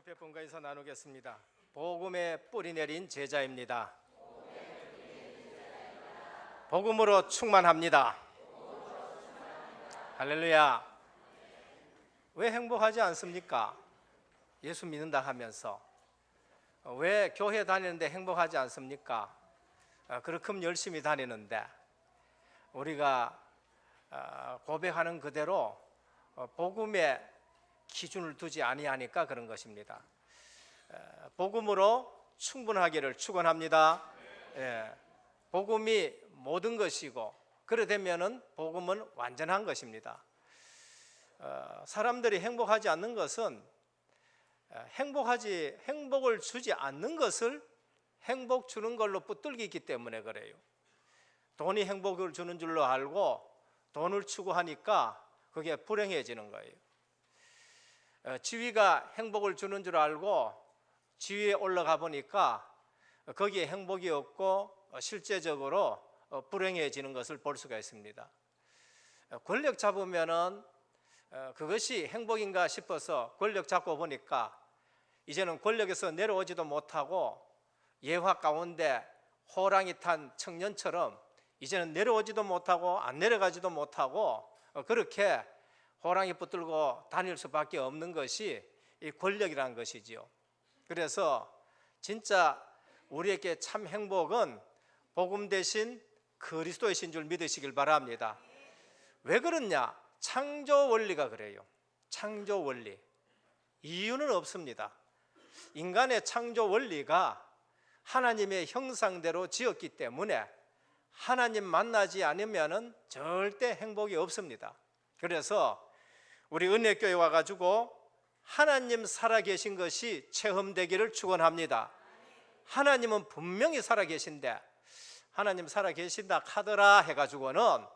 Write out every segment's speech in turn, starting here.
앞에 분과 인사 나누겠습니다. 복음의 뿌리 내린 제자입니다. 복음으로 충만합니다. 할렐루야. 왜 행복하지 않습니까? 예수 믿는다 하면서. 왜 교회 다니는데 행복하지 않습니까? 그렇게 열심히 다니는데 우리가 고백하는 그대로 복음의 기준을 두지 아니하니까 그런 것입니다. 복음으로 충분하기를 축원합니다. 복음이 모든 것이고 그러되면은 복음은 완전한 것입니다. 사람들이 행복하지 않는 것은 행복을 주지 않는 것을 행복 주는 걸로 붙들기 때문에 그래요. 돈이 행복을 주는 줄로 알고 돈을 추구하니까 그게 불행해지는 거예요. 지위가 행복을 주는 줄 알고 지위에 올라가 보니까 거기에 행복이 없고 실제적으로 불행해지는 것을 볼 수가 있습니다. 권력 잡으면은 그것이 행복인가 싶어서 권력 잡고 보니까 이제는 권력에서 내려오지도 못하고 예화 가운데 호랑이 탄 청년처럼 이제는 내려오지도 못하고 안 내려가지도 못하고 그렇게 호랑이 붙들고 다닐 수밖에 없는 것이 이 권력이라는 것이지요. 그래서 진짜 우리에게 참 행복은 복음 대신 그리스도이신 줄 믿으시길 바랍니다. 왜 그러냐? 창조 원리가 그래요. 창조 원리. 이유는 없습니다. 인간의 창조 원리가 하나님의 형상대로 지었기 때문에 하나님 만나지 않으면 절대 행복이 없습니다. 그래서 우리 은혜교회 와가지고 하나님 살아계신 것이 체험되기를 축원합니다. 하나님은 분명히 살아계신데 하나님 살아계신다 카더라 해가지고는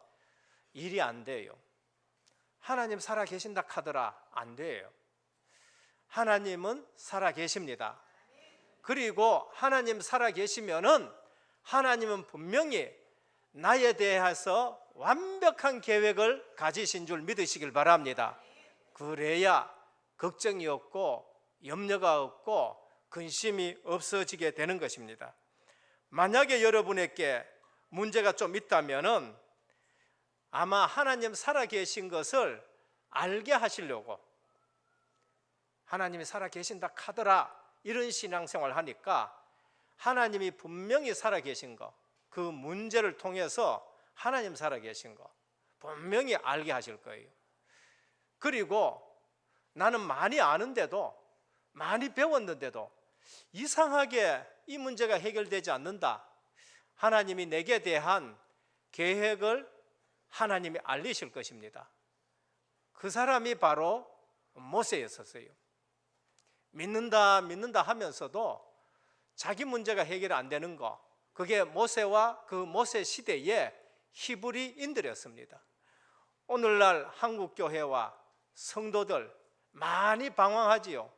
일이 안 돼요. 하나님 살아계신다 카더라 안 돼요. 하나님은 살아계십니다. 그리고 하나님 살아계시면은 하나님은 분명히 나에 대해서 완벽한 계획을 가지신 줄 믿으시길 바랍니다. 그래야 걱정이 없고 염려가 없고 근심이 없어지게 되는 것입니다. 만약에 여러분에게 문제가 좀 있다면은 아마 하나님 살아계신 것을 알게 하시려고 하나님이 살아계신다 카더라 이런 신앙생활을 하니까 하나님이 분명히 살아계신 거, 그 문제를 통해서 하나님 살아계신 거 분명히 알게 하실 거예요. 그리고 나는 많이 아는데도 많이 배웠는데도 이상하게 이 문제가 해결되지 않는다. 하나님이 내게 대한 계획을 하나님이 알리실 것입니다. 그 사람이 바로 모세였었어요. 믿는다 하면서도 자기 문제가 해결 안 되는 거, 그게 모세와 그 모세 시대의 히브리인들이었습니다. 오늘날 한국교회와 성도들 많이 방황하지요.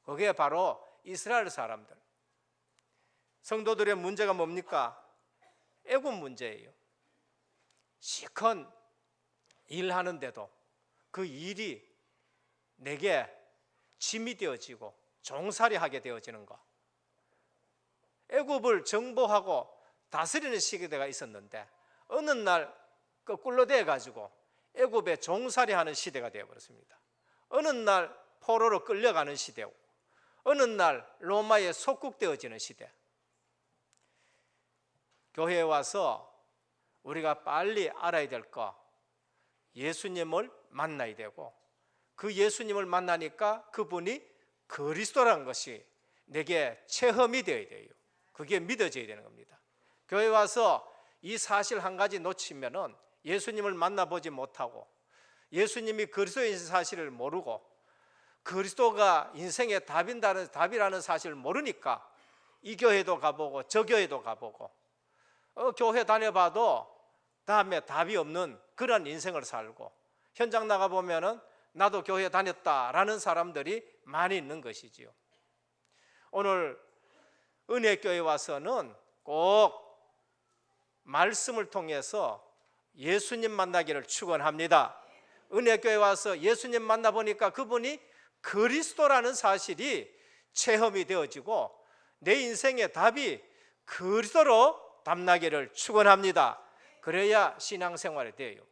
그게 바로 이스라엘 사람들. 성도들의 문제가 뭡니까? 애굽 문제예요. 시큰 일하는데도 그 일이 내게 짐이 되어지고 종살이 하게 되어지는 것. 애굽을 정복하고 다스리는 시대가 있었는데 어느 날 거꾸로 돼가지고 애굽에 종살이하는 시대가 되어버렸습니다. 어느 날 포로로 끌려가는 시대고 어느 날 로마에 속국되어지는 시대. 교회에 와서 우리가 빨리 알아야 될 거, 예수님을 만나야 되고 그 예수님을 만나니까 그분이 그리스도라는 것이 내게 체험이 되어야 돼요. 그게 믿어져야 되는 겁니다. 교회 와서 이 사실 한 가지 놓치면은 예수님을 만나보지 못하고 예수님이 그리스도인 사실을 모르고 그리스도가 인생의 답이라는 사실을 모르니까 이 교회도 가보고 저 교회도 가보고 교회 다녀봐도 다음에 답이 없는 그런 인생을 살고 현장 나가보면은 나도 교회 다녔다라는 사람들이 많이 있는 것이지요. 오늘 은혜교회 와서는 꼭 말씀을 통해서 예수님 만나기를 축원합니다. 은혜교회 와서 예수님 만나보니까 그분이 그리스도라는 사실이 체험이 되어지고 내 인생의 답이 그리스도로 답나기를 축원합니다. 그래야 신앙생활이 돼요.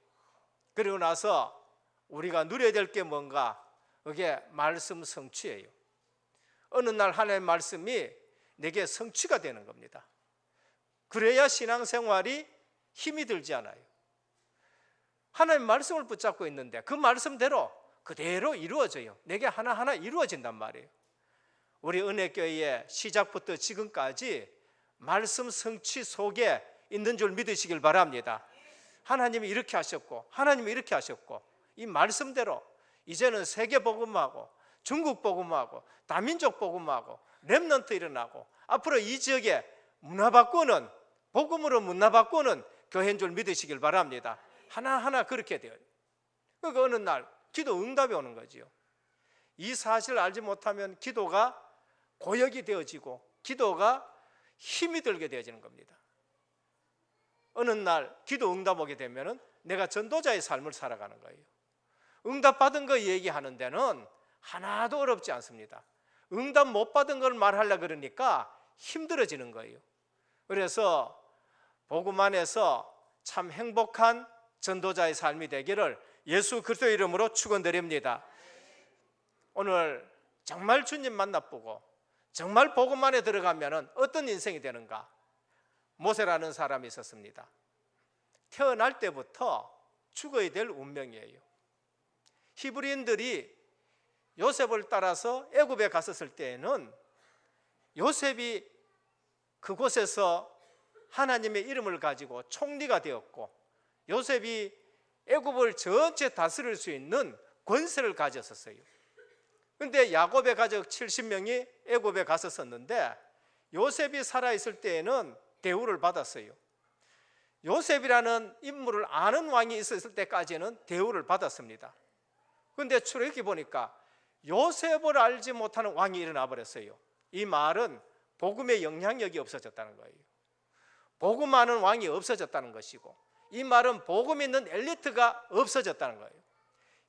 그리고 나서 우리가 누려야 될 게 뭔가? 그게 말씀 성취예요. 어느 날 하나님의 말씀이 내게 성취가 되는 겁니다. 그래야 신앙생활이 힘이 들지 않아요. 하나님의 말씀을 붙잡고 있는데 그 말씀대로 그대로 이루어져요. 내게 하나하나 이루어진단 말이에요. 우리 은혜교회의 시작부터 지금까지 말씀 성취 속에 있는 줄 믿으시길 바랍니다. 하나님이 이렇게 하셨고 하나님이 이렇게 하셨고 이 말씀대로 이제는 세계 복음하고 중국 복음하고 다민족 복음하고 렘넌트 일어나고 앞으로 이 지역에 문화 바꾸는 복음으로 문화 바꾸는 교회인 줄 믿으시길 바랍니다. 하나하나 그렇게 돼요. 그러니까 어느 날 기도 응답이 오는 거지요. 이 사실을 알지 못하면 기도가 고역이 되어지고 기도가 힘이 들게 되어지는 겁니다. 어느 날 기도 응답 오게 되면 내가 전도자의 삶을 살아가는 거예요. 응답 받은 거 얘기하는 데는 하나도 어렵지 않습니다. 응답 못 받은 걸 말하려고 그러니까 힘들어지는 거예요. 그래서 복음 안에서 참 행복한 전도자의 삶이 되기를 예수 그리스도의 이름으로 축원드립니다. 오늘 정말 주님 만나보고 정말 복음 안에 들어가면 어떤 인생이 되는가? 모세라는 사람이 있었습니다. 태어날 때부터 죽어야 될 운명이에요. 히브리인들이 요셉을 따라서 애굽에 갔었을 때에는 요셉이 그곳에서 하나님의 이름을 가지고 총리가 되었고 요셉이 애굽을 전체 다스릴 수 있는 권세를 가졌었어요. 그런데 야곱의 가족 70명이 애굽에 갔었는데 요셉이 살아있을 때에는 대우를 받았어요. 요셉이라는 인물을 아는 왕이 있었을 때까지는 대우를 받았습니다. 그런데 출애굽기 보니까 요셉을 알지 못하는 왕이 일어나 버렸어요. 이 말은 복음의 영향력이 없어졌다는 거예요. 복음 아는 왕이 없어졌다는 것이고 이 말은 복음 있는 엘리트가 없어졌다는 거예요.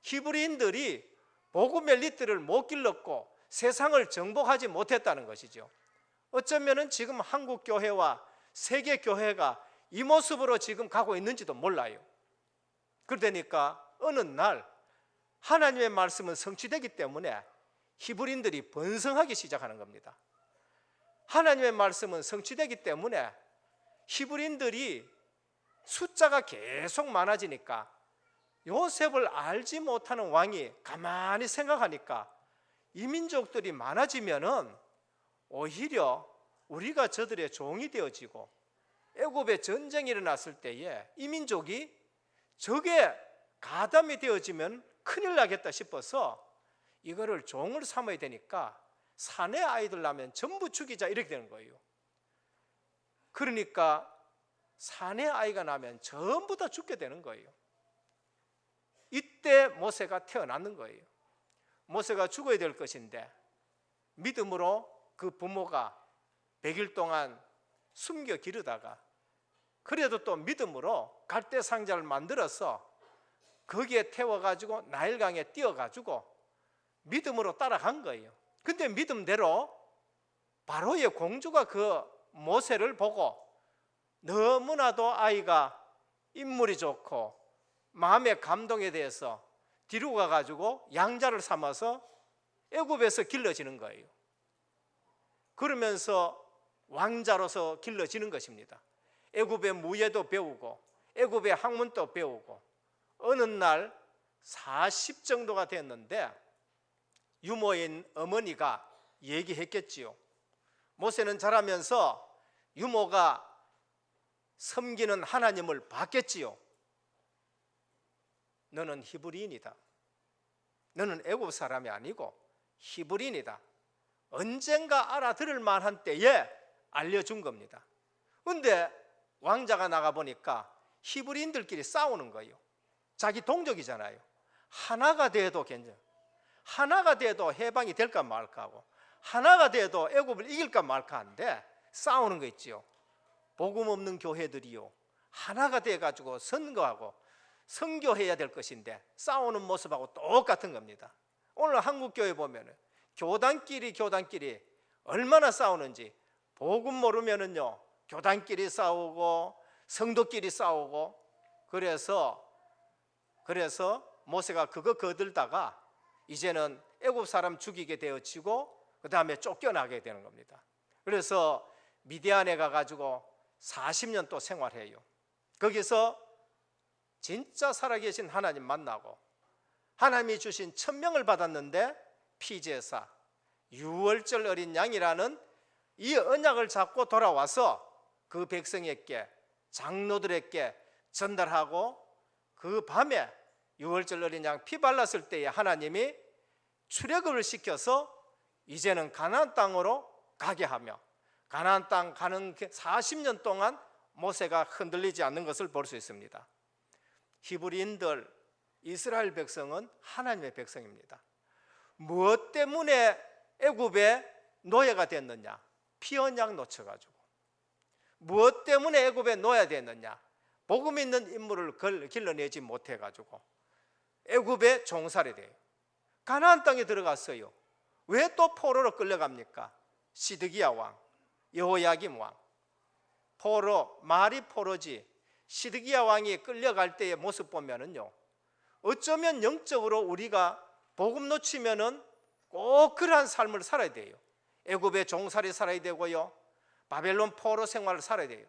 히브리인들이 복음 엘리트를 못 길렀고 세상을 정복하지 못했다는 것이죠. 어쩌면 지금 한국 교회와 세계 교회가 이 모습으로 지금 가고 있는지도 몰라요. 그러니까 어느 날 하나님의 말씀은 성취되기 때문에 히브리인들이 번성하기 시작하는 겁니다. 하나님의 말씀은 성취되기 때문에 히브리인들이 숫자가 계속 많아지니까 요셉을 알지 못하는 왕이 가만히 생각하니까 이 민족들이 많아지면은 오히려 우리가 저들의 종이 되어지고 애굽에 전쟁이 일어났을 때에 이 민족이 적의 가담이 되어지면 큰일 나겠다 싶어서 이거를 종을 삼아야 되니까 사내 아이들 나면 전부 죽이자 이렇게 되는 거예요. 그러니까 사내 아이가 나면 전부 다 죽게 되는 거예요. 이때 모세가 태어났는 거예요. 모세가 죽어야 될 것인데 믿음으로 그 부모가 100일 동안 숨겨 기르다가 그래도 또 믿음으로 갈대 상자를 만들어서 거기에 태워가지고 나일강에 띄어가지고 믿음으로 따라간 거예요. 근데 믿음대로 바로의 공주가 그 모세를 보고 너무나도 아이가 인물이 좋고 마음의 감동에 대해서 뒤로 가가지고 양자를 삼아서 애굽에서 길러지는 거예요. 그러면서 왕자로서 길러지는 것입니다. 애굽의 무예도 배우고 애굽의 학문도 배우고 어느 날 40 정도가 됐는데 유모인 어머니가 얘기했겠지요. 모세는 자라면서 유모가 섬기는 하나님을 봤겠지요. 너는 히브리인이다. 너는 애굽 사람이 아니고 히브리인이다. 언젠가 알아들을 만한 때에 알려준 겁니다. 그런데 왕자가 나가보니까 히브리인들끼리 싸우는 거예요. 자기 동족이잖아요. 하나가 돼도 괜찮아요. 하나가 돼도 해방이 될까 말까 하고 하나가 돼도 애굽을 이길까 말까 하는데 싸우는 거 있지요. 복음 없는 교회들이요 하나가 돼가지고 선거하고 선교해야 될 것인데 싸우는 모습하고 똑같은 겁니다. 오늘 한국 교회 보면 교단끼리 얼마나 싸우는지. 복음 모르면은요 교단끼리 싸우고 성도끼리 싸우고. 그래서 모세가 그거 거들다가 이제는 애굽 사람 죽이게 되어지고 그 다음에 쫓겨나게 되는 겁니다. 그래서 미디안에 가가지고 40년 또 생활해요. 거기서 진짜 살아계신 하나님 만나고 하나님이 주신 천명을 받았는데 피제사, 유월절 어린 양이라는 이 언약을 잡고 돌아와서 그 백성에게, 장로들에게 전달하고, 그 밤에 유월절 어린 양 피 발랐을 때에 하나님이 출애굽을 시켜서 이제는 가나안 땅으로 가게 하며, 가나안 땅 가는 40년 동안 모세가 흔들리지 않는 것을 볼 수 있습니다. 히브리인들, 이스라엘 백성은 하나님의 백성입니다. 무엇 때문에 애굽의 노예가 됐느냐? 피언양 놓쳐가지고. 무엇 때문에 애굽에 놓여야 됐느냐? 복음 있는 인물을 길러내지 못해가지고 애굽에 종살이 돼요. 가나안 땅에 들어갔어요. 왜 또 포로로 끌려갑니까? 시드기야 왕, 여호야김 왕. 포로, 말이 포로지. 시드기야 왕이 끌려갈 때의 모습 보면은요, 어쩌면 영적으로 우리가 복음 놓치면은 꼭 그러한 삶을 살아야 돼요. 애굽의 종살이 살아야 되고요, 바벨론 포로 생활을 살아야 돼요.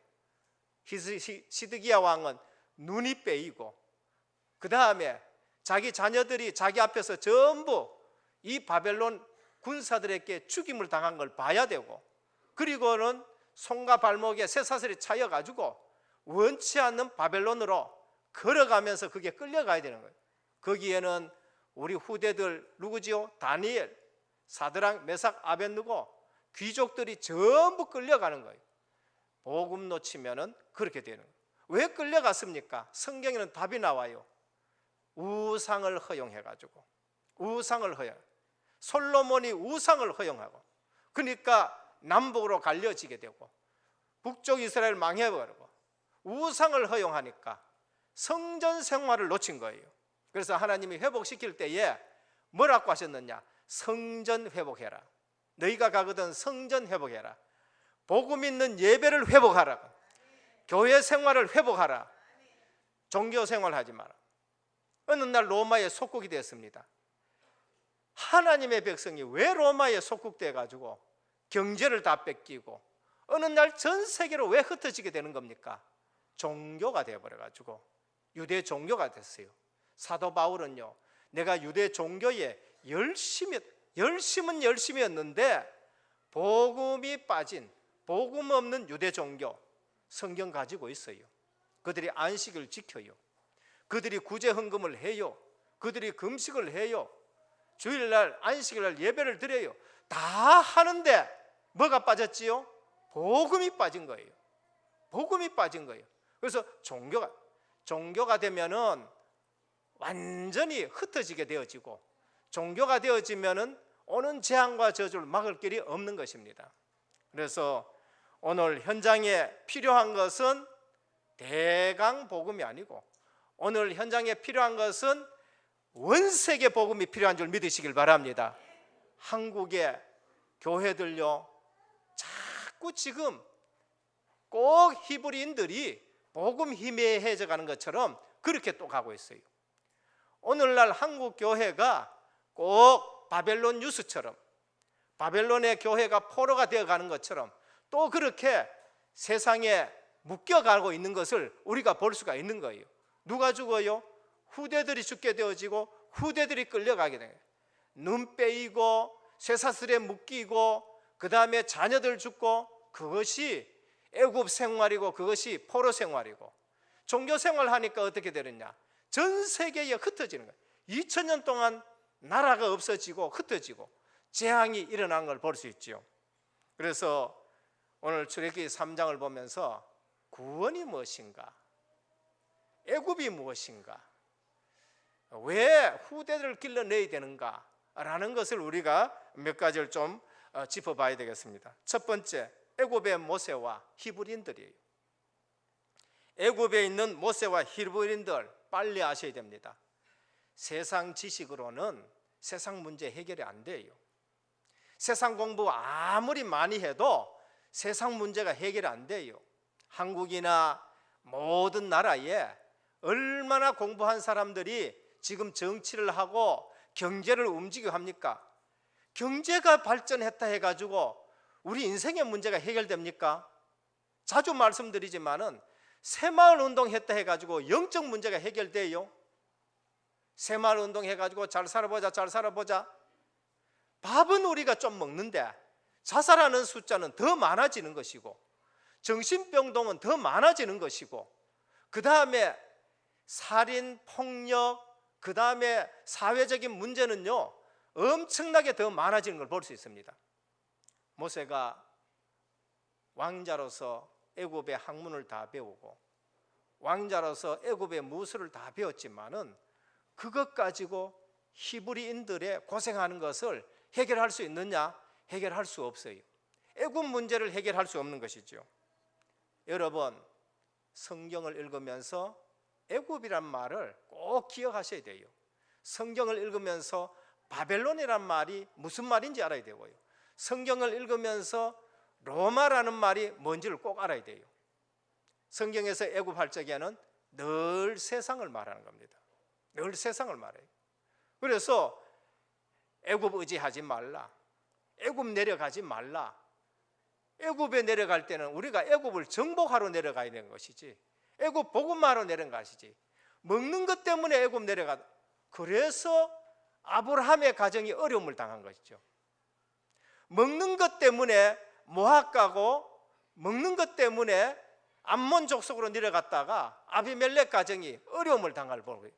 시드기야 왕은 눈이 빼이고, 그 다음에 자기 자녀들이 자기 앞에서 전부 이 바벨론 군사들에게 죽임을 당한 걸 봐야 되고, 그리고는 손과 발목에 쇠사슬이 차여가지고 원치 않는 바벨론으로 걸어가면서 그게 끌려가야 되는 거예요. 거기에는 우리 후대들 누구지요? 다니엘, 사드락, 메삭, 아벳느고 귀족들이 전부 끌려가는 거예요. 복음 놓치면은 그렇게 되는 거예요. 왜 끌려갔습니까? 성경에는 답이 나와요. 우상을 허용해가지고. 우상을 허용. 솔로몬이 우상을 허용하고, 그러니까 남북으로 갈려지게 되고 북쪽 이스라엘 망해버리고, 우상을 허용하니까 성전 생활을 놓친 거예요. 그래서 하나님이 회복시킬 때에 뭐라고 하셨느냐? 성전 회복해라. 너희가 가거든 성전 회복해라. 복음 있는 예배를 회복하라. 교회 생활을 회복하라. 종교 생활하지 마라. 어느 날 로마에 속국이 되었습니다. 하나님의 백성이 왜 로마에 속국돼 가지고 경제를 다 뺏기고 어느 날 전 세계로 왜 흩어지게 되는 겁니까? 종교가 되어버려 가지고 유대 종교가 됐어요. 사도 바울은요, 내가 유대 종교에 열심은 열심이었는데 복음이 빠진, 복음 없는 유대 종교 성경 가지고 있어요. 그들이 안식을 지켜요. 그들이 구제 헌금을 해요. 그들이 금식을 해요. 주일날 안식일날 예배를 드려요. 다 하는데 뭐가 빠졌지요? 복음이 빠진 거예요. 복음이 빠진 거예요. 그래서 종교가 되면은 완전히 흩어지게 되어지고, 종교가 되어지면은 오는 재앙과 저주를 막을 길이 없는 것입니다. 그래서 오늘 현장에 필요한 것은 대강 복음이 아니고, 오늘 현장에 필요한 것은 원세계 복음이 필요한 줄 믿으시길 바랍니다. 한국의 교회들요, 자꾸 지금 꼭 히브리인들이 복음 희미해져 가는 것처럼 그렇게 또 가고 있어요. 오늘날 한국 교회가 꼭 바벨론 뉴스처럼, 바벨론의 교회가 포로가 되어 가는 것처럼 또 그렇게 세상에 묶여가고 있는 것을 우리가 볼 수가 있는 거예요. 누가 죽어요? 후대들이 죽게 되어지고 후대들이 끌려가게 돼요. 눈 빼이고 쇠사슬에 묶이고 그 다음에 자녀들 죽고, 그것이 애굽 생활이고 그것이 포로 생활이고, 종교 생활하니까 어떻게 되느냐? 전 세계에 흩어지는 거예요. 2000년 동안 나라가 없어지고 흩어지고 재앙이 일어난 걸 볼 수 있죠. 그래서 오늘 출애굽기 3장을 보면서 구원이 무엇인가? 애굽이 무엇인가? 왜 후대들을 길러내야 되는가? 라는 것을 우리가 몇 가지를 좀 짚어봐야 되겠습니다. 첫 번째, 애굽의 모세와 히브리인들이에요. 애굽에 있는 모세와 히브리인들 빨리 아셔야 됩니다. 세상 지식으로는 세상 문제 해결이 안 돼요. 세상 공부 아무리 많이 해도 세상 문제가 해결 안 돼요. 한국이나 모든 나라에 얼마나 공부한 사람들이 지금 정치를 하고 경제를 움직이고 합니까? 경제가 발전했다 해가지고 우리 인생의 문제가 해결됩니까? 자주 말씀드리지만은 새마을 운동 했다 해가지고 영적 문제가 해결돼요? 새마을 운동 해가지고 잘 살아보자. 밥은 우리가 좀 먹는데 자살하는 숫자는 더 많아지는 것이고, 정신병동은 더 많아지는 것이고, 그 다음에 살인, 폭력, 그 다음에 사회적인 문제는요 엄청나게 더 많아지는 걸 볼 수 있습니다. 모세가 왕자로서 애굽의 학문을 다 배우고 왕자로서 애굽의 무술을 다 배웠지만은 그것 가지고 히브리인들의 고생하는 것을 해결할 수 있느냐? 해결할 수 없어요. 애굽 문제를 해결할 수 없는 것이죠. 여러분, 성경을 읽으면서 애굽이란 말을 꼭 기억하셔야 돼요. 성경을 읽으면서 바벨론이란 말이 무슨 말인지 알아야 되고요. 성경을 읽으면서 로마라는 말이 뭔지를 꼭 알아야 돼요. 성경에서 애굽 할 적에는 늘 세상을 말하는 겁니다. 늘 세상을 말해요. 그래서 애굽 의지하지 말라, 애굽 내려가지 말라. 애굽에 내려갈 때는 우리가 애굽을 정복하러 내려가야 되는 것이지, 애굽 복음하러 내려간 것이지, 먹는 것 때문에 애굽 내려가. 그래서 아브라함의 가정이 어려움을 당한 것이죠. 먹는 것 때문에 모압 가고 먹는 것 때문에 암몬 족속으로 내려갔다가 아비멜렉 가정이 어려움을 당할 걸 보고요.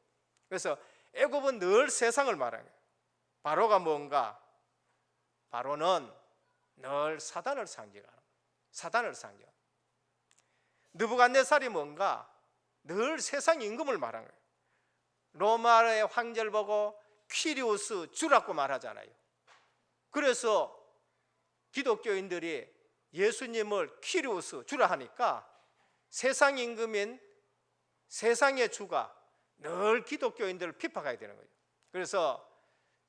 그래서 애굽은 늘 세상을 말하는 거예요. 바로가 뭔가? 바로는 늘 사단을 상징하는 거예요. 사단을 상징하는 거예요. 느부갓네살이 뭔가? 늘 세상 임금을 말하는 거예요. 로마의 황제를 보고 퀴리우스 주라고 말하잖아요. 그래서 기독교인들이 예수님을 퀴리우스 주라 하니까 세상 임금인 세상의 주가 늘 기독교인들을 비판해야 되는 거예요. 그래서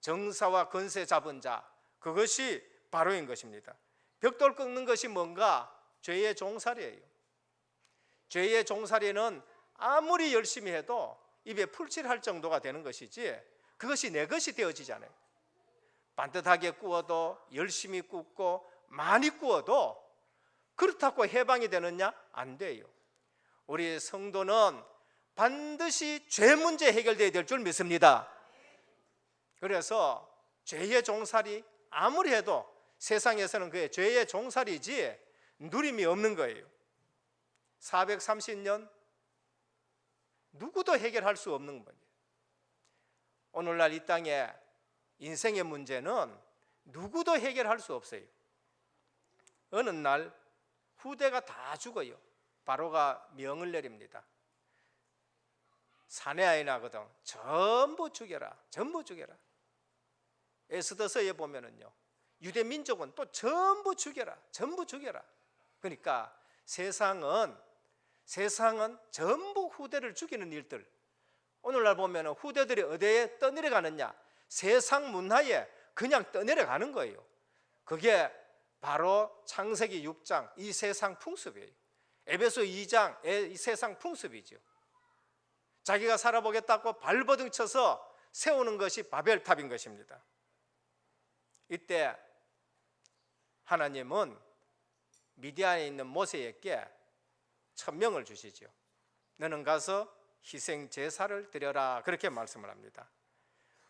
정사와 권세 잡은 자, 그것이 바로인 것입니다. 벽돌 꺾는 것이 뭔가? 죄의 종살이에요. 죄의 종살이는 아무리 열심히 해도 입에 풀칠할 정도가 되는 것이지 그것이 내 것이 되어지잖아요. 반듯하게 구워도, 열심히 굽고 많이 구워도 그렇다고 해방이 되느냐? 안 돼요. 우리 성도는 반드시 죄 문제 해결되어야 될 줄 믿습니다. 그래서 죄의 종살이 아무리 해도 세상에서는 그의 죄의 종살이지 누림이 없는 거예요. 430년 누구도 해결할 수 없는 문제. 오늘날 이 땅에 인생의 문제는 누구도 해결할 수 없어요. 어느 날 후대가 다 죽어요. 바로가 명을 내립니다. 사내아이 나거든. 전부 죽여라. 전부 죽여라. 에스더서에 보면은요, 유대 민족은 또 전부 죽여라. 전부 죽여라. 그러니까 세상은 전부 후대를 죽이는 일들. 오늘날 보면 후대들이 어디에 떠내려가느냐? 세상 문화에 그냥 떠내려가는 거예요. 그게 바로 창세기 6장 이 세상 풍습이에요. 에베소 2장 이 세상 풍습이죠. 자기가 살아보겠다고 발버둥 쳐서 세우는 것이 바벨탑인 것입니다. 이때 하나님은 미디안에 있는 모세에게 천명을 주시죠. 너는 가서 희생 제사를 드려라, 그렇게 말씀을 합니다.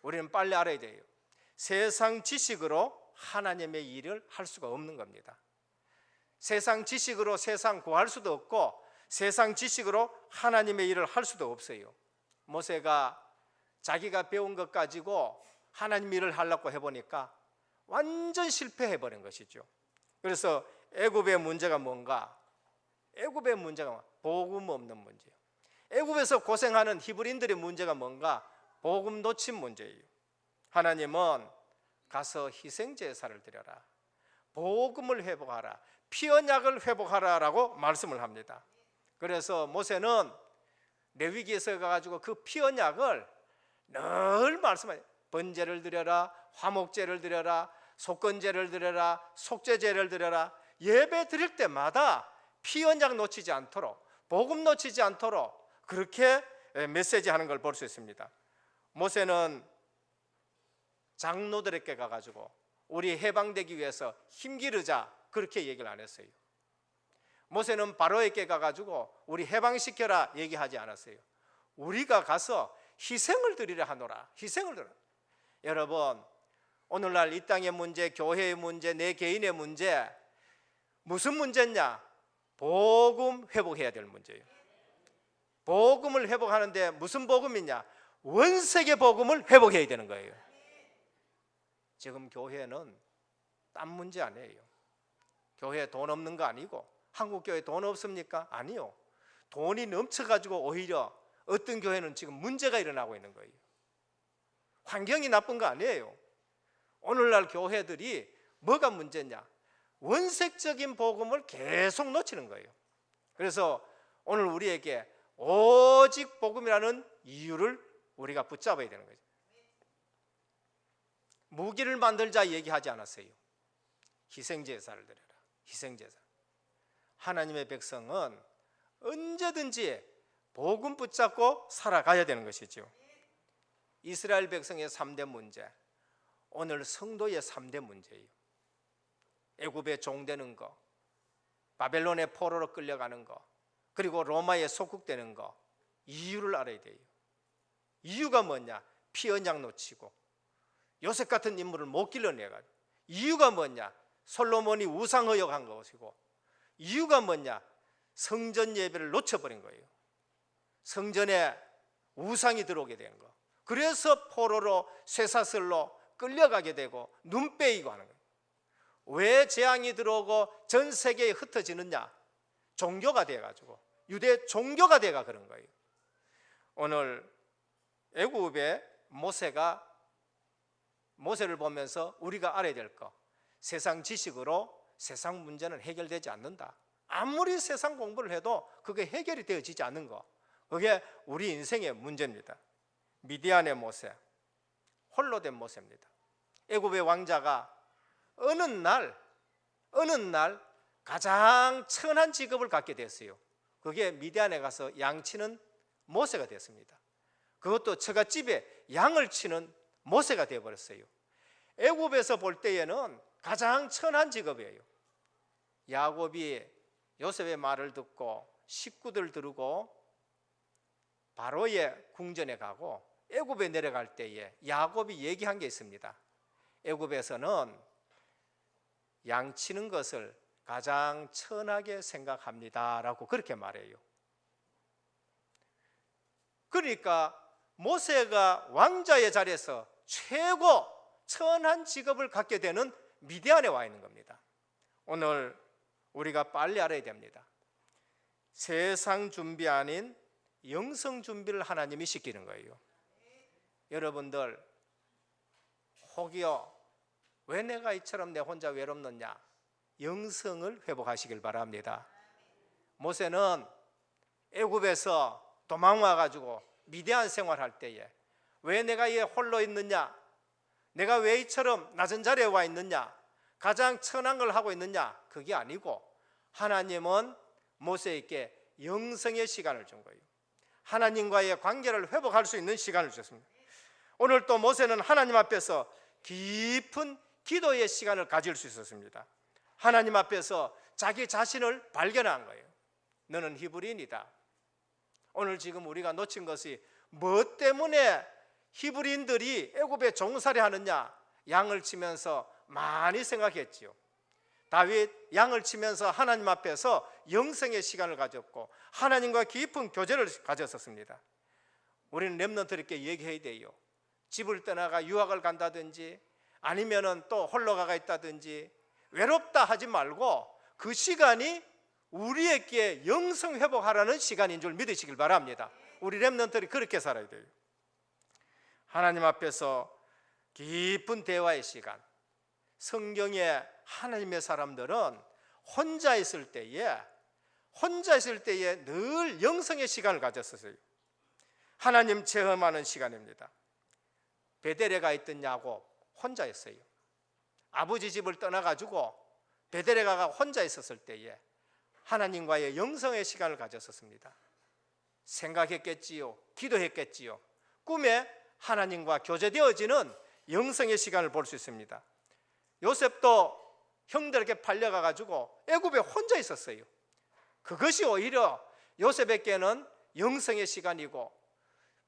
우리는 빨리 알아야 돼요. 세상 지식으로 하나님의 일을 할 수가 없는 겁니다. 세상 지식으로 세상 구할 수도 없고 세상 지식으로 하나님의 일을 할 수도 없어요. 모세가 자기가 배운 것 가지고 하나님 일을 하려고 해보니까 완전 실패해버린 것이죠. 그래서 애굽의 문제가 뭔가? 애굽의 문제가 복음 없는 문제예요. 애굽에서 고생하는 히브리인들의 문제가 뭔가? 복음 놓친 문제예요. 하나님은 가서 희생 제사를 드려라, 복음을 회복하라, 피 언약을 회복하라라고 말씀을 합니다. 그래서 모세는 레위기에서 가가지고 그 피 언약을 늘 말씀해요. 번제를 드려라, 화목제를 드려라, 속건제를 드려라, 속죄제를 드려라. 예배 드릴 때마다 피 언약 놓치지 않도록, 복음 놓치지 않도록 그렇게 메시지하는 걸 볼 수 있습니다. 모세는 장로들에게 가가지고 우리 해방되기 위해서 힘기르자 그렇게 얘기를 안 했어요. 모세는 바로에게 가가지고 우리 해방시켜라 얘기하지 않았어요. 우리가 가서 희생을 드리려 하노라. 희생을 드려. 여러분, 오늘날 이 땅의 문제, 교회의 문제, 내 개인의 문제, 무슨 문제냐? 복음 회복해야 될 문제예요. 복음을 회복하는데 무슨 복음이냐? 원색의 복음을 회복해야 되는 거예요. 지금 교회는 딴 문제 아니에요. 교회에 돈 없는 거 아니고, 한국교회 돈 없습니까? 아니요. 돈이 넘쳐가지고 오히려 어떤 교회는 지금 문제가 일어나고 있는 거예요. 환경이 나쁜 거 아니에요. 오늘날 교회들이 뭐가 문제냐? 원색적인 복음을 계속 놓치는 거예요. 그래서 오늘 우리에게 오직 복음이라는 이유를 우리가 붙잡아야 되는 거죠. 무기를 만들자 얘기하지 않았어요. 희생제사를 드려라. 희생제사. 하나님의 백성은 언제든지 복음 붙잡고 살아가야 되는 것이죠. 이스라엘 백성의 3대 문제, 오늘 성도의 3대 문제예요. 애굽에 종되는 거, 바벨론의 포로로 끌려가는 거, 그리고 로마에 속국되는 거. 이유를 알아야 돼요. 이유가 뭐냐? 피 언약 놓치고 요셉 같은 인물을 못 길러내가지고. 이유가 뭐냐? 솔로몬이 우상 허역한 것이고. 이유가 뭐냐? 성전 예배를 놓쳐버린 거예요. 성전에 우상이 들어오게 된 거. 그래서 포로로 쇠사슬로 끌려가게 되고 눈 빼이고 하는 거예요. 왜 재앙이 들어오고 전 세계에 흩어지느냐? 종교가 돼가지고, 유대 종교가 돼가 그런 거예요. 오늘 애굽의 모세를 보면서 우리가 알아야 될 거, 세상 지식으로 세상 문제는 해결되지 않는다. 아무리 세상 공부를 해도 그게 해결이 되어지지 않는 거, 그게 우리 인생의 문제입니다. 미디안의 모세, 홀로 된 모세입니다. 애굽의 왕자가 어느 날 가장 천한 직업을 갖게 됐어요. 그게 미디안에 가서 양치는 모세가 됐습니다. 그것도 처갓집에 양을 치는 모세가 되어버렸어요. 애굽에서 볼 때에는 가장 천한 직업이에요. 야곱이 요셉의 말을 듣고 식구들 두르고 바로의 궁전에 가고 애굽에 내려갈 때에 야곱이 얘기한 게 있습니다. 애굽에서는 양치는 것을 가장 천하게 생각합니다 라고 그렇게 말해요. 그러니까 모세가 왕자의 자리에서 최고 천한 직업을 갖게 되는 미디안에 와 있는 겁니다. 오늘 우리가 빨리 알아야 됩니다. 세상 준비 아닌 영성 준비를 하나님이 시키는 거예요. 여러분들 혹여 왜 내가 이처럼 내 혼자 외롭느냐? 영성을 회복하시길 바랍니다. 모세는 애굽에서 도망와 가지고 미디안 생활할 때에 왜 내가 이 홀로 있느냐? 내가 왜 이처럼 낮은 자리에 와 있느냐? 가장 천한 걸 하고 있느냐? 그게 아니고 하나님은 모세에게 영성의 시간을 준 거예요. 하나님과의 관계를 회복할 수 있는 시간을 주셨습니다. 오늘 또 모세는 하나님 앞에서 깊은 기도의 시간을 가질 수 있었습니다. 하나님 앞에서 자기 자신을 발견한 거예요. 너는 히브리인이다. 오늘 지금 우리가 놓친 것이 뭐 때문에 히브리인들이 애굽에 종살이 하느냐? 양을 치면서 많이 생각했지요. 다윗 양을 치면서 하나님 앞에서 영성의 시간을 가졌고 하나님과 깊은 교제를 가졌었습니다. 우리는 렘넌트들께 얘기해야 돼요. 집을 떠나가 유학을 간다든지 아니면은 또 홀로 가가 있다든지 외롭다 하지 말고 그 시간이 우리에게 영성 회복하라는 시간인 줄 믿으시길 바랍니다. 우리 렘넌트들이 그렇게 살아야 돼요. 하나님 앞에서 깊은 대화의 시간. 성경에 하나님의 사람들은 혼자 있을 때에 늘 영성의 시간을 가졌었어요. 하나님 체험하는 시간입니다. 베델에 가 있던 야곱 혼자였어요. 아버지 집을 떠나가지고 베델에 가가 혼자 있었을 때에 하나님과의 영성의 시간을 가졌었습니다. 생각했겠지요, 기도했겠지요. 꿈에 하나님과 교제되어지는 영성의 시간을 볼 수 있습니다. 요셉도 형들에게 팔려가가지고 애굽에 혼자 있었어요. 그것이 오히려 요셉에게는 영성의 시간이고,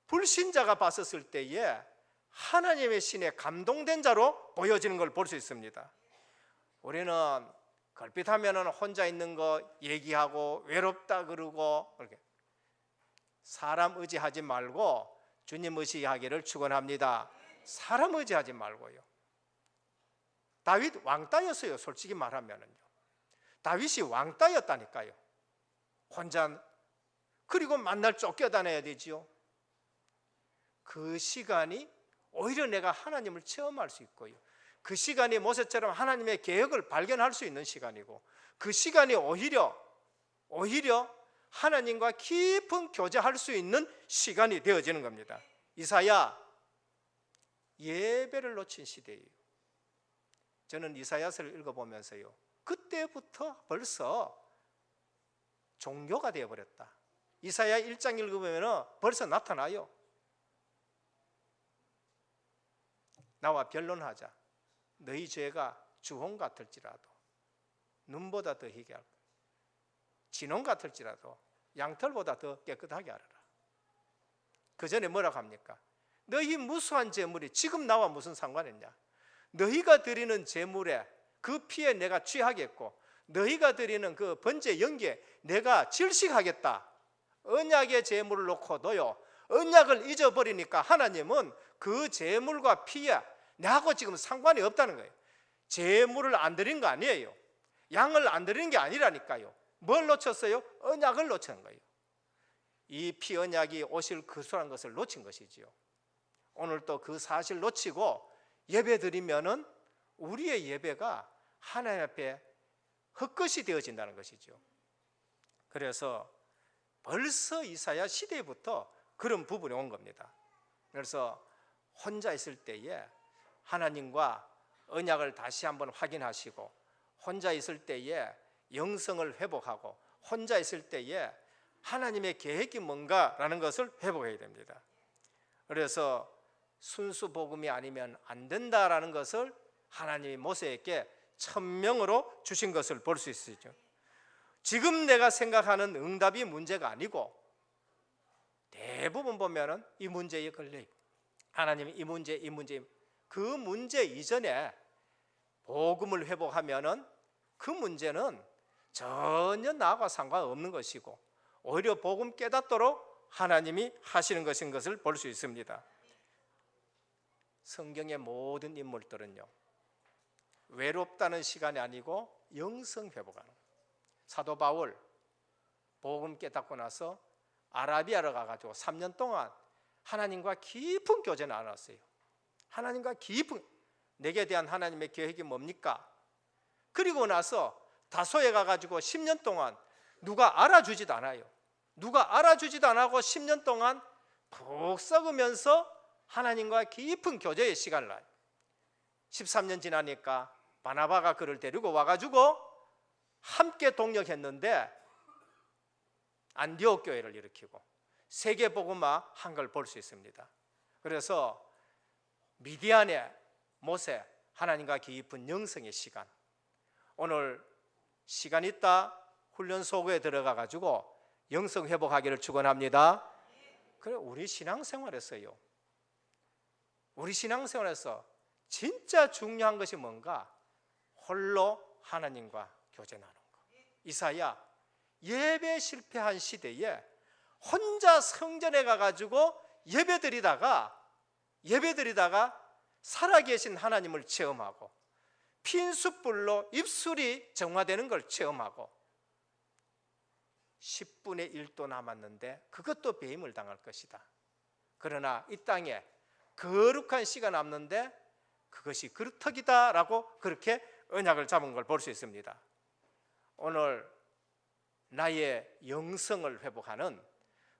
불신자가 봤었을 때에 하나님의 신에 감동된 자로 보여지는 걸 볼 수 있습니다. 우리는 걸핏하면 혼자 있는 거 얘기하고 외롭다 그러고, 그렇게 사람 의지하지 말고 주님 의지하기를 축원합니다. 사람 의지하지 말고요. 다윗 왕따였어요. 솔직히 말하면은요. 다윗이 왕따였다니까요. 혼자. 그리고 만날 쫓겨다녀야 되지요. 그 시간이 오히려 내가 하나님을 체험할 수 있고요. 그 시간이 모세처럼 하나님의 계획을 발견할 수 있는 시간이고, 그 시간이 오히려 하나님과 깊은 교제할 수 있는 시간이 되어지는 겁니다. 이사야, 예배를 놓친 시대예요. 저는 이사야서를 읽어보면서요, 그때부터 벌써 종교가 되어버렸다. 이사야 1장 읽으면 벌써 나타나요. 나와 변론하자. 너희 죄가 주홍 같을지라도 눈보다 더 희게 할 거야. 진홍 같을지라도 양털보다 더 깨끗하게 하라. 그 전에 뭐라고 합니까? 너희 무수한 재물이 지금 나와 무슨 상관이냐? 너희가 드리는 재물에 그 피에 내가 취하겠고, 너희가 드리는 그 번제 연기에 내가 질식하겠다. 언약의 재물을 놓고도요, 언약을 잊어버리니까 하나님은 그 재물과 피에 나하고 지금 상관이 없다는 거예요. 재물을 안 드린 거 아니에요. 양을 안 드리는 게 아니라니까요. 뭘 놓쳤어요? 언약을 놓친 거예요. 이 피 언약이 오실 그리스도라는 것을 놓친 것이지요. 오늘 또 그 사실 놓치고 예배 드리면은 우리의 예배가 하나님 앞에 헛것이 되어진다는 것이죠. 그래서 벌써 이사야 시대부터 그런 부분이 온 겁니다. 그래서 혼자 있을 때에 하나님과 언약을 다시 한번 확인하시고, 혼자 있을 때에 영성을 회복하고, 혼자 있을 때에 하나님의 계획이 뭔가라는 것을 회복해야 됩니다. 그래서 순수 복음이 아니면 안 된다라는 것을 하나님이 모세에게 천명으로 주신 것을 볼 수 있죠. 지금 내가 생각하는 응답이 문제가 아니고, 대부분 보면은 이 문제에 걸려 있고, 하나님이 이 문제 그 문제 이전에 복음을 회복하면은 그 문제는 전혀 나와 상관없는 것이고, 오히려 복음 깨닫도록 하나님이 하시는 것인 것을 볼 수 있습니다. 성경의 모든 인물들은요, 외롭다는 시간이 아니고 영성 회복하는 거예요. 사도 바울 복음 깨닫고 나서 아라비아로 가가지고 3년 동안 하나님과 깊은 교제를 나눴어요. 하나님과 깊은, 내게 대한 하나님의 계획이 뭡니까? 그리고 나서 다소에 가가지고 10년 동안 누가 알아주지도 않아요. 누가 알아주지도 않고 10년 동안 푹 썩으면서 하나님과 깊은 교제의 시간을 나요. 13년 지나니까 바나바가 그를 데리고 와가지고 함께 동역했는데 안디옥 교회를 일으키고 세계 복음화 한 걸 볼 수 있습니다. 그래서 미디안의 모세, 하나님과 깊은 영성의 시간, 오늘 시간 있다 훈련 소구에 들어가 가지고 영성 회복하기를 축원합니다. 그래, 우리 신앙생활에서요, 우리 신앙생활에서 진짜 중요한 것이 뭔가? 홀로 하나님과 교제 나누는 거. 이사야 예배 실패한 시대에 혼자 성전에 가가지고 예배드리다가 살아계신 하나님을 체험하고 핀숯불로 입술이 정화되는 걸 체험하고 10분의 1도 남았는데 그것도 배임을 당할 것이다. 그러나 이 땅에 거룩한 씨가 남는데 그것이 그루터기다라고 그렇게 언약을 잡은 걸 볼 수 있습니다. 오늘 나의 영성을 회복하는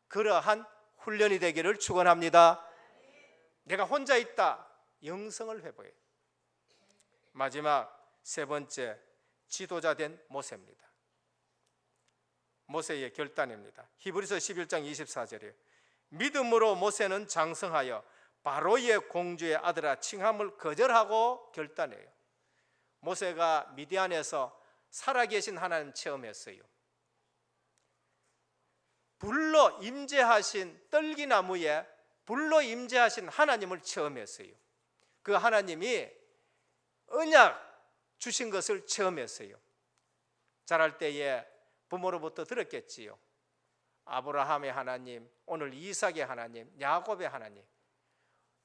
그러한 훈련이 되기를 축원합니다. 내가 혼자 있다, 영성을 회복해. 마지막 세 번째 지도자 된 모세입니다. 모세의 결단입니다. 히브리서 11장 24절에 믿음으로 모세는 장성하여 바로의 공주의 아들아 칭함을 거절하고 결단해요. 모세가 미디안에서 살아계신 하나님 체험했어요. 불로 임재하신 떨기나무에 불로 임재하신 하나님을 체험했어요. 그 하나님이 언약 주신 것을 체험했어요. 자랄 때에 부모로부터 들었겠지요. 아브라함의 하나님, 오늘 이삭의 하나님, 야곱의 하나님.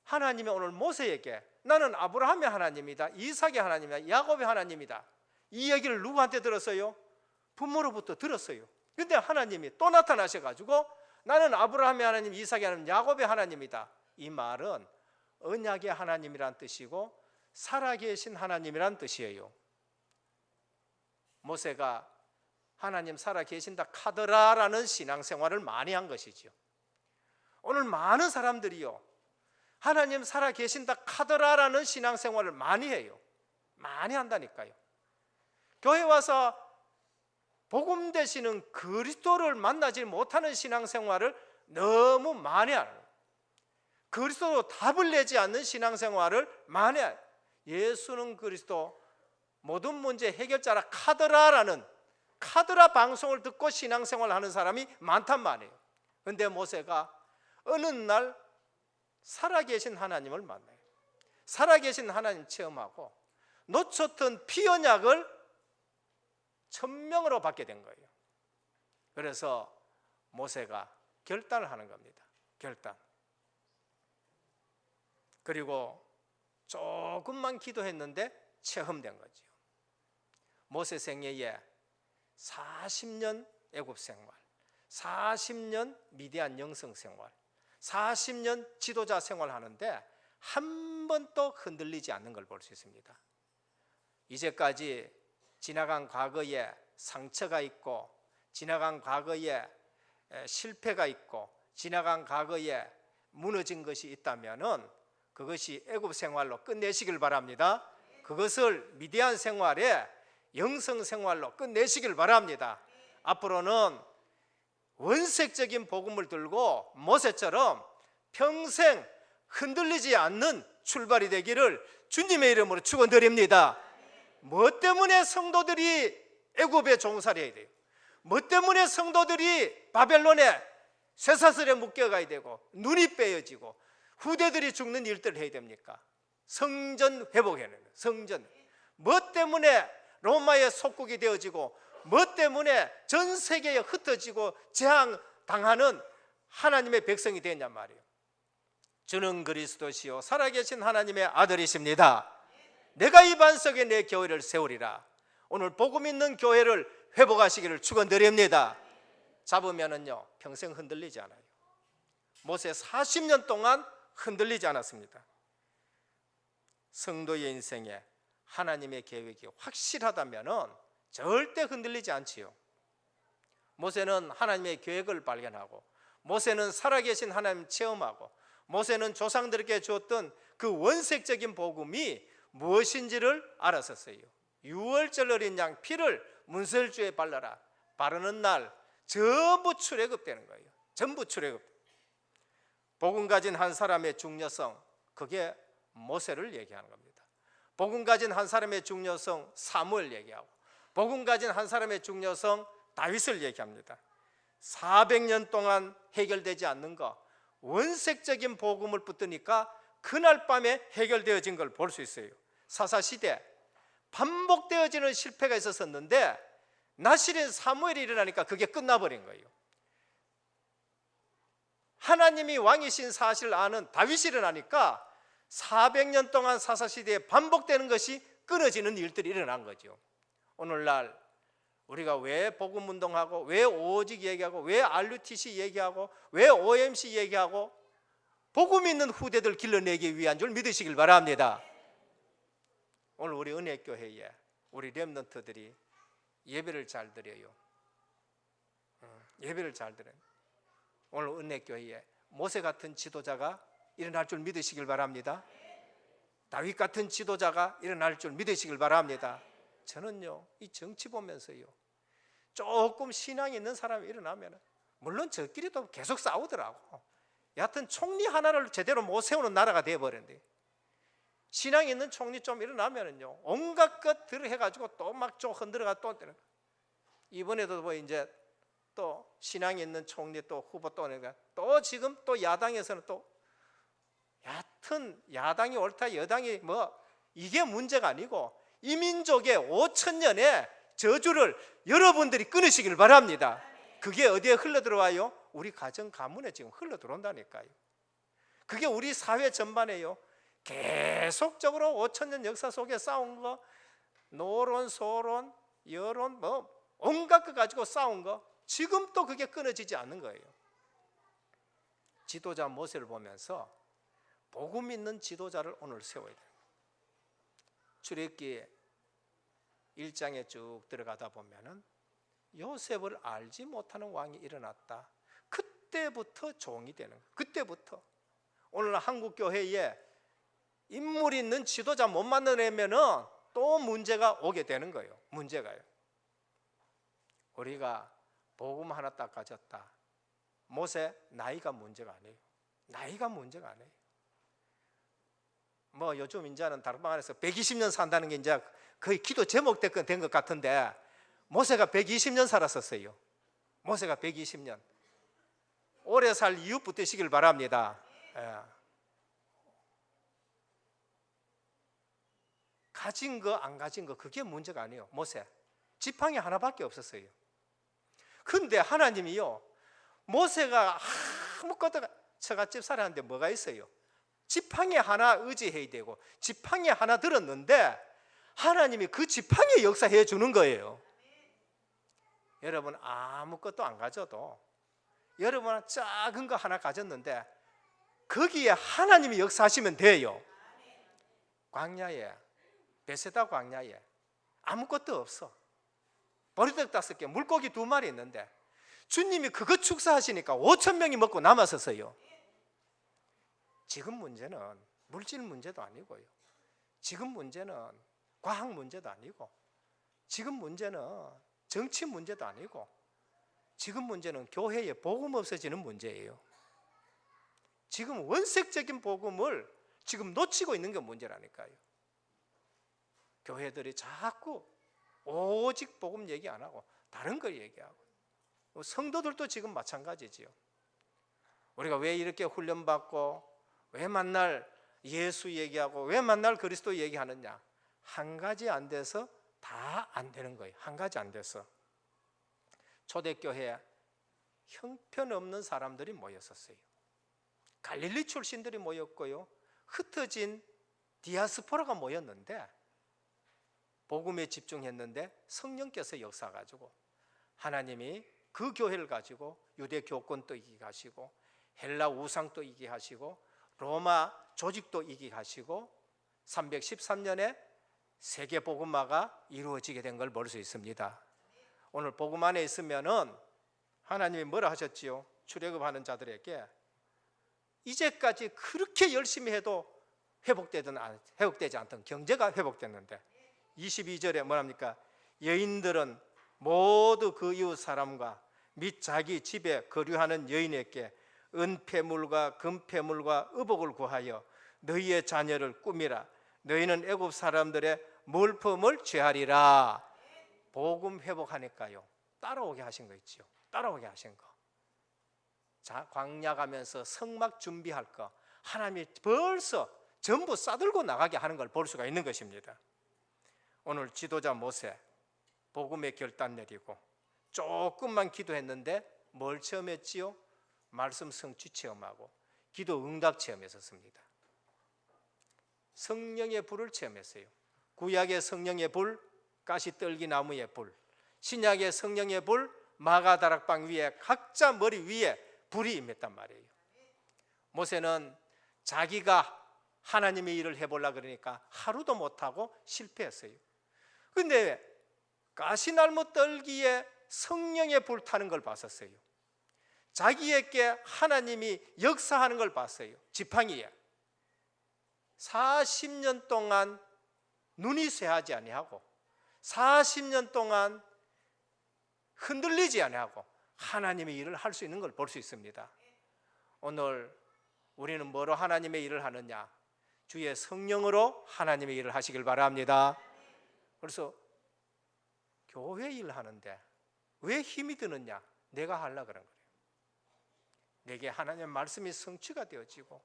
하나님이 오늘 모세에게 나는 아브라함의 하나님이다, 이삭의 하나님이다, 야곱의 하나님이다. 이 얘기를 누구한테 들었어요? 부모로부터 들었어요. 근데 하나님이 또 나타나셔가지고 나는 아브라함의 하나님, 이삭의 하나님, 야곱의 하나님이다. 이 말은 언약의 하나님이란 뜻이고 살아계신 하나님이란 뜻이에요. 모세가 하나님 살아계신다 카더라라는 신앙생활을 많이 한 것이죠. 오늘 많은 사람들이요, 하나님 살아계신다 카더라라는 신앙생활을 많이 해요. 많이 한다니까요. 교회 와서 복음 되시는 그리스도를 만나지 못하는 신앙생활을 너무 많이 하는 거예요. 그리스도로 답을 내지 않는 신앙생활을 많이 해요. 예수는 그리스도 모든 문제 해결자라 카더라라는 카더라 방송을 듣고 신앙생활을 하는 사람이 많단 말이에요. 그런데 모세가 어느 날 살아계신 하나님을 만나요. 살아계신 하나님 체험하고 놓쳤던 피언약을 천명으로 받게 된 거예요. 그래서 모세가 결단을 하는 겁니다. 결단. 그리고 조금만 기도했는데 체험된 거죠. 모세 생애에 40년 애굽 생활, 40년 미디안 영성 생활, 40년 지도자 생활하는데 한 번도 흔들리지 않는 걸 볼 수 있습니다. 이제까지 지나간 과거에 상처가 있고, 지나간 과거에 실패가 있고, 지나간 과거에 무너진 것이 있다면은 그것이 애굽 생활로 끝내시길 바랍니다. 그것을 미디안 생활에 영성 생활로 끝내시길 바랍니다. 앞으로는 원색적인 복음을 들고 모세처럼 평생 흔들리지 않는 출발이 되기를 주님의 이름으로 축원드립니다. 뭐 때문에 성도들이 애굽에 종살이해야 돼요? 뭐 때문에 성도들이 바벨론에 쇠사슬에 묶여가야 되고 눈이 빼어지고 후대들이 죽는 일들을 해야 됩니까? 성전 회복해야 됩니다. 성전. 뭐 때문에 로마의 속국이 되어지고 뭐 때문에 전 세계에 흩어지고 재앙당하는 하나님의 백성이 되었냔 말이에요. 주는 그리스도시요 살아계신 하나님의 아들이십니다. 내가 이 반석에 내 교회를 세우리라. 오늘 복음 있는 교회를 회복하시기를 축원드립니다. 잡으면은요 평생 흔들리지 않아요. 모세 40년 동안 흔들리지 않았습니다. 성도의 인생에 하나님의 계획이 확실하다면은 절대 흔들리지 않지요. 모세는 하나님의 계획을 발견하고, 모세는 살아계신 하나님 체험하고, 모세는 조상들에게 주었던 그 원색적인 복음이 무엇인지를 알았었어요. 6월절 어린 양 피를 문설주에 발라라. 바르는 날 전부 출애굽되는 거예요. 전부 출애굽. 복음 가진 한 사람의 중요성, 그게 모세를 얘기하는 겁니다. 복음 가진 한 사람의 중요성 사무엘 얘기하고, 복음 가진 한 사람의 중요성 다윗을 얘기합니다. 400년 동안 해결되지 않는 거, 원색적인 복음을 붙드니까 그날 밤에 해결되어진 걸 볼 수 있어요. 사사시대 반복되어지는 실패가 있었는데 나실인 사무엘이 일어나니까 그게 끝나버린 거예요. 하나님이 왕이신 사실을 아는 다윗이 일어나니까 400년 동안 사사시대에 반복되는 것이 끊어지는 일들이 일어난 거죠. 오늘날 우리가 왜 복음운동하고, 왜 오직 얘기하고, 왜 RUTC 얘기하고, 왜 OMC 얘기하고, 복음 있는 후대들 길러내기 위한 줄 믿으시길 바랍니다. 오늘 우리 은혜교회에 우리 렘넌트들이 예배를 잘 드려요. 예배를 잘 드려요. 오늘 은혜교회에 모세 같은 지도자가 일어날 줄 믿으시길 바랍니다. 다윗 같은 지도자가 일어날 줄 믿으시길 바랍니다. 저는요, 이 정치 보면서요, 조금 신앙이 있는 사람이 일어나면, 물론 저끼리도 계속 싸우더라고. 여하튼 총리 하나를 제대로 못 세우는 나라가 되어버렸는데, 신앙 있는 총리 좀 일어나면은요, 온갖 것들을 해가지고 또 막 좀 흔들어가 또 때려. 이번에도 뭐 이제 또 신앙 있는 총리 또 후보 또 내가 또 지금 또 야당에서는 또 여하튼 야당이 옳다 여당이 뭐 이게 문제가 아니고 이 민족의 5,000년의 저주를 여러분들이 끊으시길 바랍니다. 그게 어디에 흘러들어와요? 우리 가정 가문에 지금 흘러들어온다니까요. 그게 우리 사회 전반에요, 계속적으로 5,000년 역사 속에 싸운 거, 노론, 소론, 여론, 뭐 온갖 거 가지고 싸운 거, 지금 또 그게 끊어지지 않는 거예요. 지도자 모세를 보면서 복음 있는 지도자를 오늘 세워야 돼요. 출애굽기 1장에 쭉 들어가다 보면은 요셉을 알지 못하는 왕이 일어났다. 그때부터 종이 되는 거예요. 그때부터. 오늘 한국 교회에 인물 있는 지도자 못 만나려면은 또 문제가 오게 되는 거예요. 문제가요. 우리가 복음 하나 딱 가졌다. 모세 나이가 문제가 아니에요. 나이가 문제가 아니에요. 뭐 요즘 이제는 다락방 안에서 120년 산다는 게 이제 거의 기도 제목 된 것 같은데, 모세가 120년 살았었어요. 모세가 120년. 오래 살 이유 붙드시길 바랍니다. 예. 가진 거 안 가진 거 그게 문제가 아니에요. 모세 지팡이 하나밖에 없었어요. 근데 하나님이요, 모세가 아무것도 처갓집 살았는데 뭐가 있어요? 지팡이 하나 의지해야 되고 지팡이 하나 들었는데 하나님이 그 지팡이 역사해 주는 거예요. 여러분 아무것도 안 가져도, 여러분 작은 거 하나 가졌는데 거기에 하나님이 역사하시면 돼요. 광야에, 베세다 광야에 아무것도 없어. 보리떡 5개, 물고기 2마리 있는데 주님이 그거 축사하시니까 5,000명이 먹고 남았었어요. 지금 문제는 물질 문제도 아니고요, 지금 문제는 과학 문제도 아니고, 지금 문제는 정치 문제도 아니고, 지금 문제는 교회에 복음 없어지는 문제예요. 지금 원색적인 복음을 지금 놓치고 있는 게 문제라니까요. 교회들이 자꾸 오직 복음 얘기 안 하고 다른 걸 얘기하고, 성도들도 지금 마찬가지지요. 우리가 왜 이렇게 훈련받고 왜 만날 예수 얘기하고 왜 만날 그리스도 얘기하느냐? 한 가지 안 돼서 다 안 되는 거예요. 한 가지 안 돼서. 초대교회에 형편없는 사람들이 모였었어요. 갈릴리 출신들이 모였고요, 흩어진 디아스포라가 모였는데 복음에 집중했는데 성령께서 역사가지고 하나님이 그 교회를 가지고 유대 교권도 이기게 하시고 헬라 우상도 이기게 하시고 로마 조직도 이기게 하시고 313년에 세계 복음화가 이루어지게 된 걸 볼 수 있습니다. 오늘 복음 안에 있으면은 하나님이 뭐라 하셨지요? 출애굽하는 자들에게 이제까지 그렇게 열심히 해도 회복되지 않던 경제가 회복됐는데 22절에 뭐랍니까? 여인들은 모두 그 이웃 사람과 및 자기 집에 거류하는 여인에게 은폐물과 금폐물과 의복을 구하여 너희의 자녀를 꾸미라. 너희는 애굽 사람들의 물품을 취하리라. 복음 회복하니까요, 따라오게 하신 거 있죠. 따라오게 하신 거. 자, 광야 가면서 성막 준비할 거 하나님이 벌써 전부 싸들고 나가게 하는 걸 볼 수가 있는 것입니다. 오늘 지도자 모세 복음의 결단 내리고 조금만 기도했는데 뭘 체험했지요? 말씀 성취 체험하고 기도 응답 체험했었습니다. 성령의 불을 체험했어요. 구약의 성령의 불, 가시떨기 나무의 불, 신약의 성령의 불, 마가다락방 위에 각자 머리 위에 불이 임했단 말이에요. 모세는 자기가 하나님의 일을 해보려고 그러니까 하루도 못하고 실패했어요. 그런데 가시나무 떨기에 성령의 불 타는 걸 봤었어요. 자기에게 하나님이 역사하는 걸 봤어요. 지팡이에 40년 동안 눈이 쇠하지 아니하고 40년 동안 흔들리지 아니하고 하나님의 일을 할 수 있는 걸 볼 수 있습니다. 오늘 우리는 뭐로 하나님의 일을 하느냐? 주의 성령으로 하나님의 일을 하시길 바랍니다. 그래서 교회 일을 하는데 왜 힘이 드느냐? 내가 하려고 그런 거예요. 내게 하나님의 말씀이 성취가 되어지고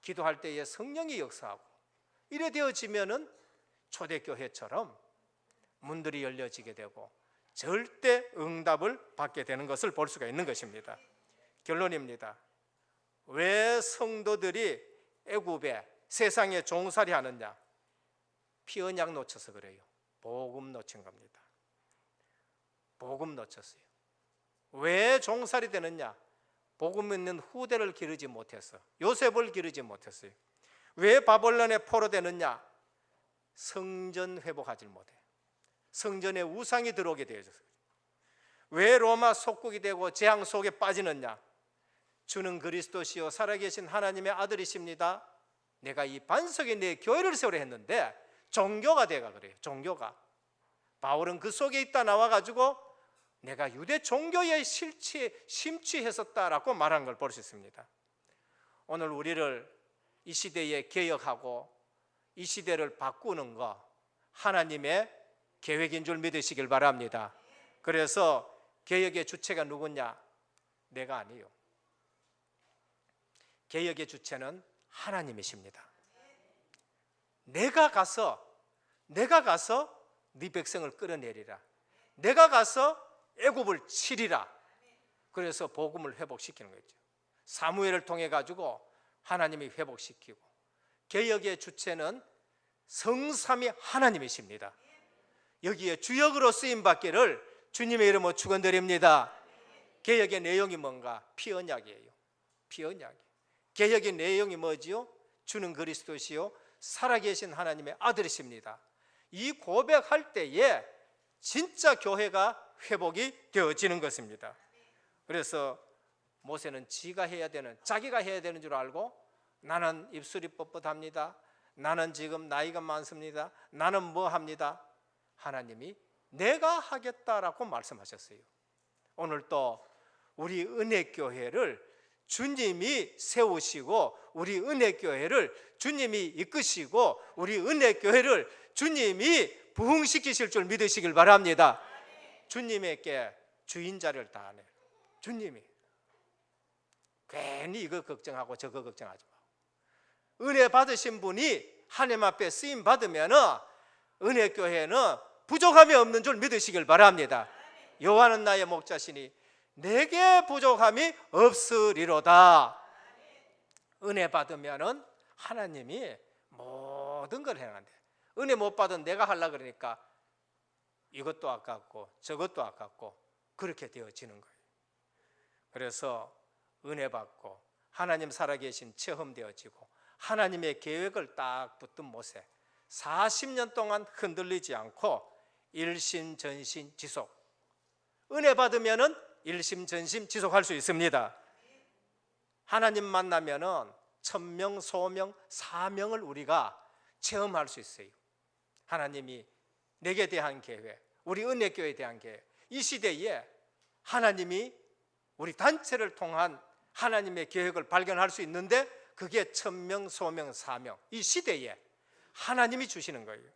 기도할 때에 성령이 역사하고 이래 되어지면은 초대교회처럼 문들이 열려지게 되고 절대 응답을 받게 되는 것을 볼 수가 있는 것입니다. 결론입니다. 왜 성도들이 애굽에 세상에 종살이 하느냐? 피 언약 놓쳐서 그래요. 복음 놓친 겁니다. 복음 놓쳤어요. 왜 종살이 되느냐? 복음 있는 후대를 기르지 못해서, 요셉을 기르지 못했어요. 왜 바벨론에 포로되느냐? 성전 회복하지 못해. 성전에 우상이 들어오게 되어졌어요. 왜 로마 속국이 되고 재앙 속에 빠지느냐? 주는 그리스도시요 살아계신 하나님의 아들이십니다. 내가 이 반석에 내 교회를 세우려 했는데 종교가 돼가 그래요. 종교가. 바울은 그 속에 있다 나와가지고 내가 유대 종교에 심취했었다라고 말한 걸 볼 수 있습니다. 오늘 우리를 이 시대에 개혁하고 이 시대를 바꾸는 거 하나님의 계획인 줄 믿으시길 바랍니다. 그래서 개혁의 주체가 누구냐? 내가 아니에요. 개혁의 주체는 하나님이십니다. 내가 가서 네 백성을 끌어내리라. 내가 가서 애굽을 치리라. 그래서 복음을 회복시키는 거죠. 사무엘을 통해 가지고 하나님이 회복시키고 개혁의 주체는 성삼위 하나님이십니다. 여기에 주역으로 쓰임 받기를 주님의 이름으로 축원드립니다. 개혁의 내용이 뭔가? 피 언약이에요. 피 언약. 개혁의 내용이 뭐지요? 주는 그리스도시요 살아계신 하나님의 아들이십니다. 이 고백할 때에 진짜 교회가 회복이 되어지는 것입니다. 그래서 모세는 자기가 해야 되는 줄 알고 나는 입술이 뻣뻣합니다. 나는 지금 나이가 많습니다. 나는 뭐 합니다. 하나님이 내가 하겠다라고 말씀하셨어요. 오늘 또 우리 은혜교회를 주님이 세우시고 우리 은혜교회를 주님이 이끄시고 우리 은혜교회를 주님이 부흥시키실 줄 믿으시길 바랍니다. 주님에게 주인자를 다 하네. 주님이 괜히 이거 걱정하고 저거 걱정하지 마. 은혜 받으신 분이 하나님 앞에 쓰임 받으면 은혜교회는 부족함이 없는 줄 믿으시길 바랍니다. 여호와는 나의 목자시니 내게 부족함이 없으리로다. 은혜 받으면 하나님이 모든 걸 행한대. 은혜 못 받은 내가 하려고 그러니까 이것도 아깝고 저것도 아깝고 그렇게 되어지는 거예요. 그래서 은혜 받고 하나님 살아계신 체험되어지고 하나님의 계획을 딱 붙든 모세 40년 동안 흔들리지 않고 일심전심 지속. 은혜 받으면은 일심전심 지속할 수 있습니다. 하나님 만나면은 천명, 소명, 사명을 우리가 체험할 수 있어요. 하나님이 내게 대한 계획, 우리 은혜교회에 대한 계획, 이 시대에 하나님이 우리 단체를 통한 하나님의 계획을 발견할 수 있는데 그게 천명, 소명, 사명, 이 시대에 하나님이 주시는 거예요.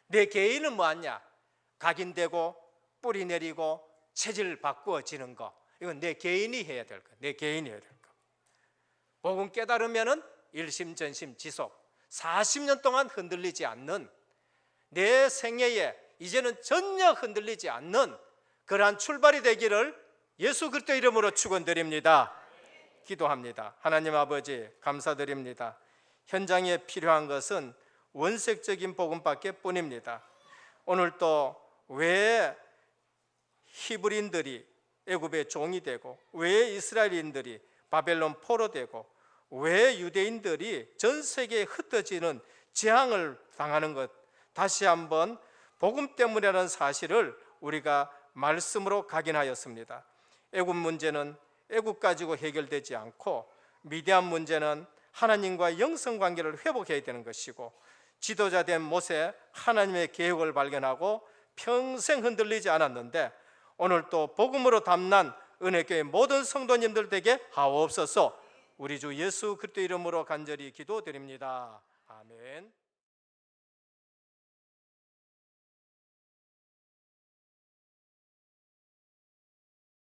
내 개인은 뭐하냐? 각인되고 뿌리 내리고 체질 바꾸어지는 거, 이건 내 개인이 해야 될 거, 내 개인이 해야 될 거. 복음 깨달으면은 일심전심 지속, 40년 동안 흔들리지 않는 내 생애에 이제는 전혀 흔들리지 않는 그러한 출발이 되기를 예수 그리스도 이름으로 축원드립니다. 기도합니다. 하나님 아버지 감사드립니다. 현장에 필요한 것은 원색적인 복음밖에 뿐입니다. 오늘 또 왜 히브리인들이 애굽의 종이 되고 왜 이스라엘인들이 바벨론 포로 되고 왜 유대인들이 전 세계에 흩어지는 재앙을 당하는 것, 다시 한번 복음 때문이라는 사실을 우리가 말씀으로 각인하였습니다. 애굽 문제는 애굽 가지고 해결되지 않고 미디안 문제는 하나님과 영성 관계를 회복해야 되는 것이고, 지도자 된 모세, 하나님의 계획을 발견하고 평생 흔들리지 않았는데 오늘 또 복음으로 담난 은혜교회 모든 성도님들 되게 하옵소서. 우리 주 예수 그리스도 이름으로 간절히 기도드립니다. 아멘.